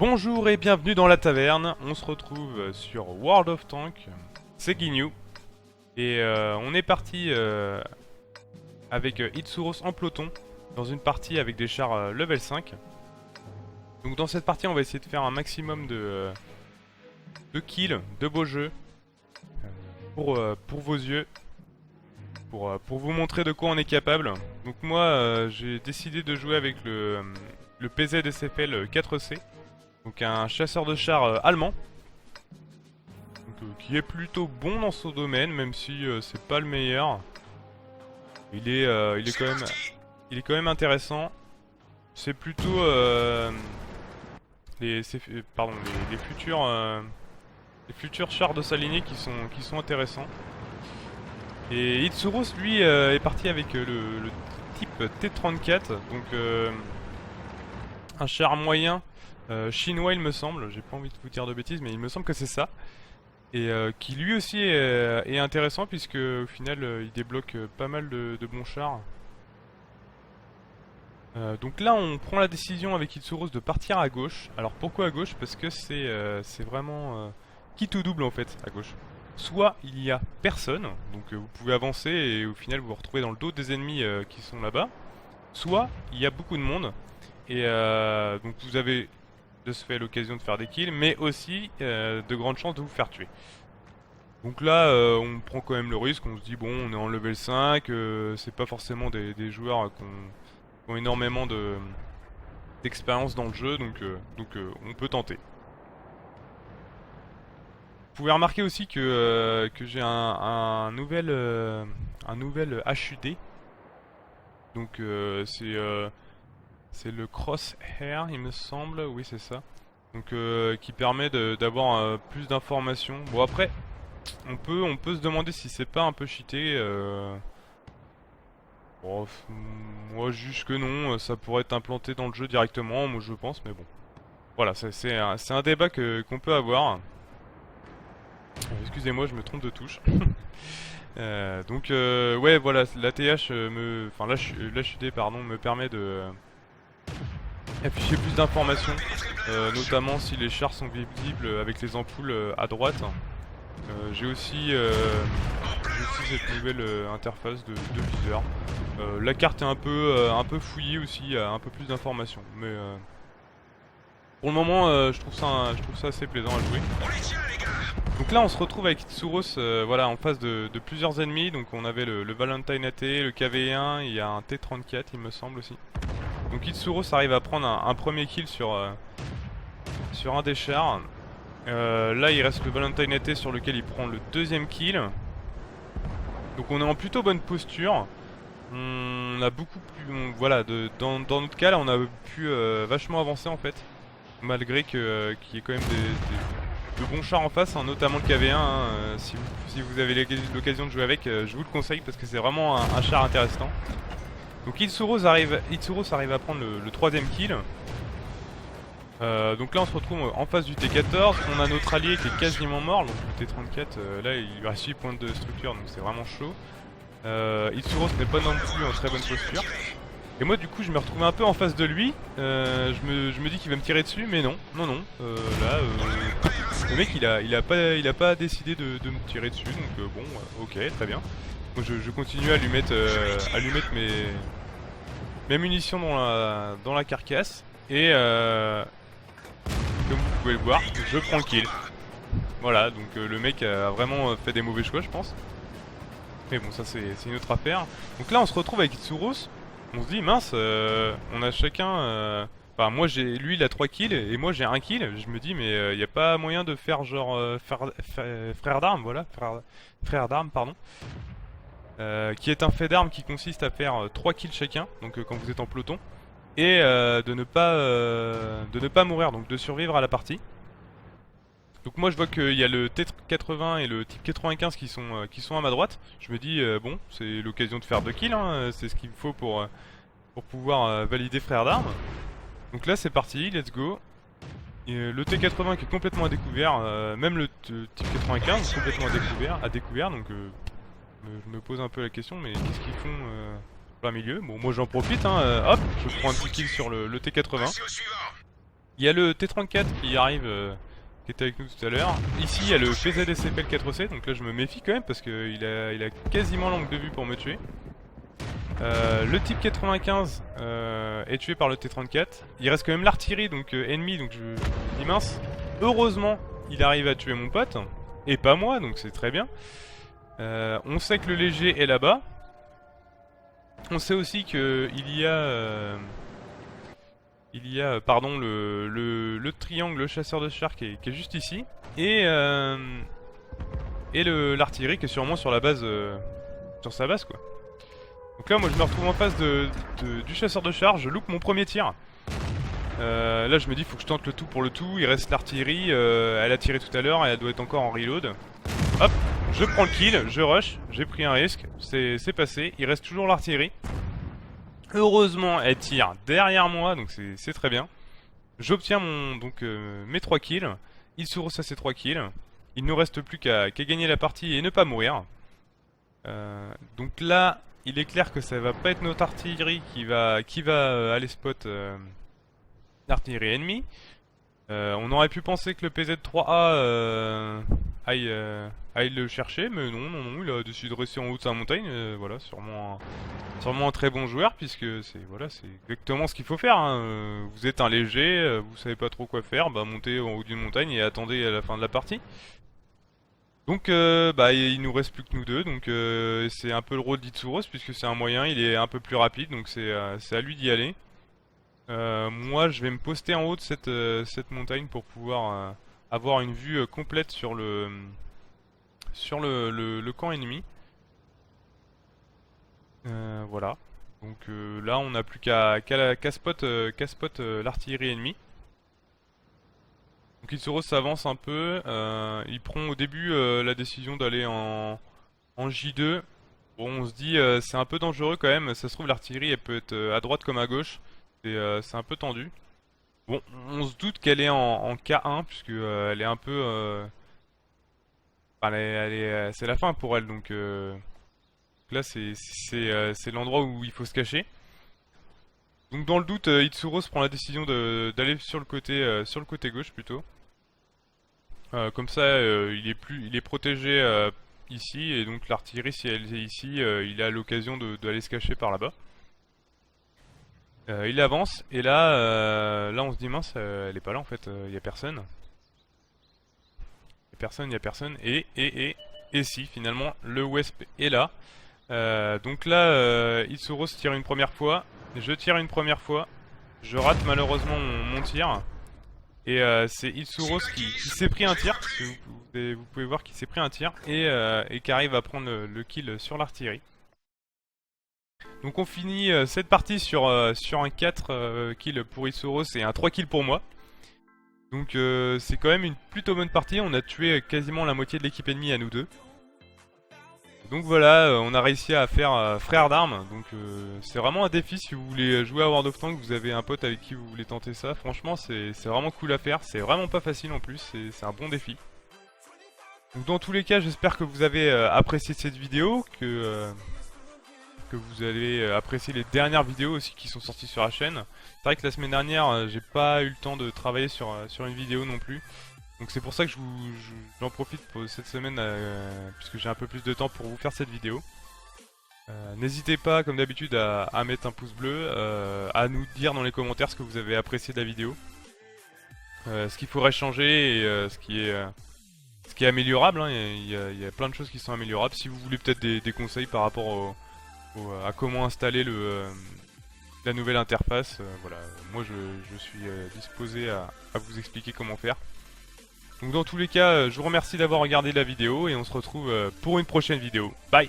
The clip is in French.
Bonjour et bienvenue dans la taverne, on se retrouve sur World of Tanks, c'est Guignou. Et on est parti avec Itsuros en peloton, dans une partie avec des chars level 5. Donc dans cette partie on va essayer de faire un maximum de kills, de beaux jeux, pour vos yeux, pour vous montrer de quoi on est capable. Donc moi j'ai décidé de jouer avec le PZ-SFL 4C. Donc un chasseur de chars allemand, donc, qui est plutôt bon dans son domaine, même si c'est pas le meilleur. Il est quand même intéressant. C'est plutôt les futurs chars de sa lignée qui sont intéressants. Et Itsuros lui est parti avec le type T34, donc un char moyen. Chinois il me semble, j'ai pas envie de vous dire de bêtises mais il me semble que c'est ça. Et qui lui aussi est intéressant puisque au final il débloque pas mal de bons chars. Donc là on prend la décision avec Itsuros de partir à gauche. Alors pourquoi à gauche? Parce que c'est vraiment quitte ou double en fait à gauche. Soit il y a personne, donc vous pouvez avancer et au final vous vous retrouvez dans le dos des ennemis qui sont là-bas. Soit il y a beaucoup de monde et donc vous avez de se fait l'occasion de faire des kills, mais aussi de grandes chances de vous faire tuer. Donc là, on prend quand même le risque, on se dit bon, on est en level 5, c'est pas forcément des joueurs qui ont énormément d'expérience dans le jeu, donc on peut tenter. Vous pouvez remarquer aussi que j'ai un nouvel HUD, donc c'est le crosshair il me semble, oui c'est ça. Donc qui permet d'avoir plus d'informations. Bon après, on peut se demander si c'est pas un peu cheaté. Bon, moi je juge que non, ça pourrait être implanté dans le jeu directement, moi je pense, mais bon. Voilà, c'est un débat qu'on peut avoir. Excusez-moi, je me trompe de touche. Donc ouais voilà, l'ATH enfin l'HUD pardon me permet de afficher plus d'informations, notamment si les chars sont visibles avec les ampoules à droite. J'ai aussi cette nouvelle interface de viseur. La carte est un peu fouillée aussi, il y a un peu plus d'informations. Mais pour le moment, je trouve ça assez plaisant à jouer. Donc là, on se retrouve avec Itsuros, voilà, en face de plusieurs ennemis. Donc on avait le Valentine AT, le KV1, il y a un T34 il me semble aussi. Donc Itsuros arrive à prendre un premier kill sur un des chars. Là il reste le Valentine AT sur lequel il prend le deuxième kill. Donc on est en plutôt bonne posture. On a beaucoup plus... voilà, dans notre cas là on a pu vachement avancer en fait. Malgré qu'il y ait quand même de bons chars en face, hein, notamment le KV1. Hein, si vous avez l'occasion de jouer avec, je vous le conseille parce que c'est vraiment un char intéressant. Donc Itsuros arrive à prendre le troisième kill. Donc là on se retrouve en face du T14. On a notre allié qui est quasiment mort. Donc le T34 là il lui reste 8 points de structure, donc c'est vraiment chaud. Itsuros n'est pas non plus en très bonne posture. Et moi du coup je me retrouve un peu en face de lui. Je me dis qu'il va me tirer dessus, mais non. Là le mec il a pas décidé de me tirer dessus. Donc bon ok, très bien. Moi, je continue à lui mettre mes munitions dans la carcasse. Et comme vous pouvez le voir, je prends le kill. Voilà, donc le mec a vraiment fait des mauvais choix je pense. Mais bon ça c'est une autre affaire. Donc là on se retrouve avec Itsuros. On se dit mince, on a chacun... Enfin moi lui il a 3 kills et moi j'ai 1 kill. Je me dis mais y a pas moyen de faire genre frère d'armes, voilà, frère d'armes pardon. Qui est un fait d'armes qui consiste à faire 3 kills chacun, donc quand vous êtes en peloton. Et de ne pas mourir, donc de survivre à la partie. Donc moi je vois qu'il y a le T80 et le type 95 qui sont à ma droite. Je me dis bon c'est l'occasion de faire 2 kills, hein, c'est ce qu'il me faut pour pouvoir valider frère d'armes. Donc là c'est parti, let's go. Et, le T80 qui est complètement à découvert, même le type 95 complètement à découvert, donc je me pose un peu la question, mais qu'est-ce qu'ils font plein milieu? Bon moi j'en profite, hein, hop, je prends un petit kill sur le T80. Il y a le T-34 qui arrive, qui était avec nous tout à l'heure. Ici il y a le PZSCP 4C, donc là je me méfie quand même parce qu'il a quasiment l'angle de vue pour me tuer. Le type 95 est tué par le T-34. Il reste quand même l'artillerie donc ennemi, donc je dis mince. Heureusement il arrive à tuer mon pote et pas moi, donc c'est très bien. On sait que le léger est là-bas. On sait aussi que il y a pardon le triangle, le chasseur de chars qui est juste ici et l'artillerie qui est sûrement sur la base, sur sa base quoi. Donc là moi je me retrouve en face du chasseur de chars, je loupe mon premier tir. Là je me dis faut que je tente le tout pour le tout, il reste l'artillerie, elle a tiré tout à l'heure et elle doit être encore en reload. Hop, je prends le kill, je rush, j'ai pris un risque, c'est passé, il reste toujours l'artillerie. Heureusement elle tire derrière moi, donc c'est très bien. J'obtiens mes 3 kills, il se reçoit ses 3 kills. Il ne reste plus qu'à gagner la partie et ne pas mourir. Donc là, il est clair que ça va pas être notre artillerie qui va aller spot l'artillerie ennemie. On aurait pu penser que le PZ-3A aille le chercher, mais non, il a décidé de rester en haut de sa montagne. Voilà, sûrement un très bon joueur, puisque c'est exactement ce qu'il faut faire. Hein. Vous êtes un léger, vous savez pas trop quoi faire, bah montez en haut d'une montagne et attendez à la fin de la partie. Donc il nous reste plus que nous deux, donc c'est un peu le rôle d'Itsuros puisque c'est un moyen, il est un peu plus rapide, donc c'est à lui d'y aller. Moi je vais me poster en haut de cette montagne pour pouvoir avoir une vue complète sur le camp ennemi. Voilà, donc là on n'a plus qu'à spot l'artillerie ennemie. Donc Itsuros s'avance un peu, il prend au début la décision d'aller en J2. Bon, on se dit c'est un peu dangereux quand même, ça se trouve l'artillerie elle peut être à droite comme à gauche, c'est un peu tendu. Bon, on se doute qu'elle est en K1 puisque elle est un peu... c'est la fin pour elle, donc là c'est l'endroit où il faut se cacher. Donc dans le doute, Itsuros prend la décision d'aller sur le côté gauche plutôt. Comme ça, il est protégé ici, et donc l'artillerie, si elle est ici, il a l'occasion d'aller se cacher par là-bas. Il avance, et là, on se dit mince, elle est pas là en fait, il y a personne. Il y a personne, et si, finalement, le Wesp est là. Donc là, Itsuros tire une première fois, je tire une première fois, je rate malheureusement mon tir. Et c'est Itsuros qui s'est pris un tir, parce que vous pouvez voir qu'il s'est pris un tir, et qui arrive à prendre le kill sur l'artillerie. Donc on finit cette partie sur un 4 kills pour Itsuros et un 3 kills pour moi. Donc c'est quand même une plutôt bonne partie, on a tué quasiment la moitié de l'équipe ennemie à nous deux. Donc voilà, on a réussi à faire frère d'armes, donc c'est vraiment un défi si vous voulez jouer à World of Tanks, vous avez un pote avec qui vous voulez tenter ça, franchement c'est vraiment cool à faire, c'est vraiment pas facile en plus, c'est un bon défi. Donc dans tous les cas, j'espère que vous avez apprécié cette vidéo, que vous allez apprécier les dernières vidéos aussi qui sont sorties sur la chaîne. C'est vrai que la semaine dernière, j'ai pas eu le temps de travailler sur une vidéo non plus. Donc c'est pour ça que j'en profite pour cette semaine, puisque j'ai un peu plus de temps pour vous faire cette vidéo. N'hésitez pas, comme d'habitude, à mettre un pouce bleu, à nous dire dans les commentaires ce que vous avez apprécié de la vidéo. Ce qu'il faudrait changer et ce qui est améliorable, hein. Il y a plein de choses qui sont améliorables. Si vous voulez peut-être des conseils par rapport à comment installer la nouvelle interface, voilà, moi je suis disposé à vous expliquer comment faire. Donc dans tous les cas, je vous remercie d'avoir regardé la vidéo et on se retrouve pour une prochaine vidéo. Bye!